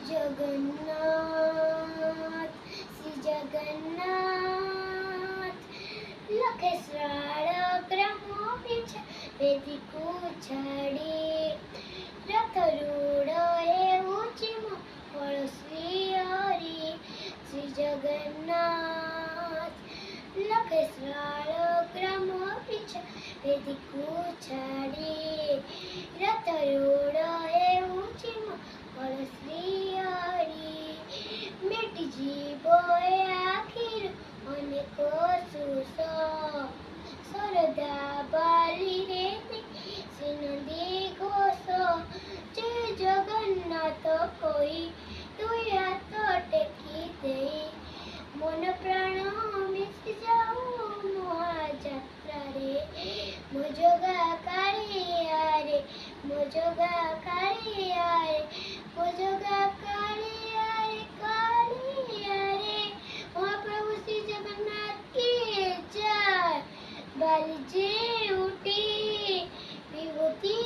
जगन्नाथ श्री जगन्नाथ लखे श्राळ ग्रहो बिछ वेदिकु छाड़ी रथरूढ़ हेउछि मोर श्री हरि श्री जगन्नाथ लखे श्राळ ग्रहो बिछ वेदिकु छाड़ी रथरूढ़ हेउछि मोर श्री हरि मेटी जीवो आखिर अनेक सुस सरदा बाली रे सिनदी घोष जय जगन्नाथ कोई दुई हाथ टेकी दे मन प्राण मिशि जाऊ महाजात्रा रे मो जगा कालिया रे मो जगा कालिया रे मो जगा कालिया रे महाप्रभु श्री जगन्नाथ की जय बाली जे उठी विभूति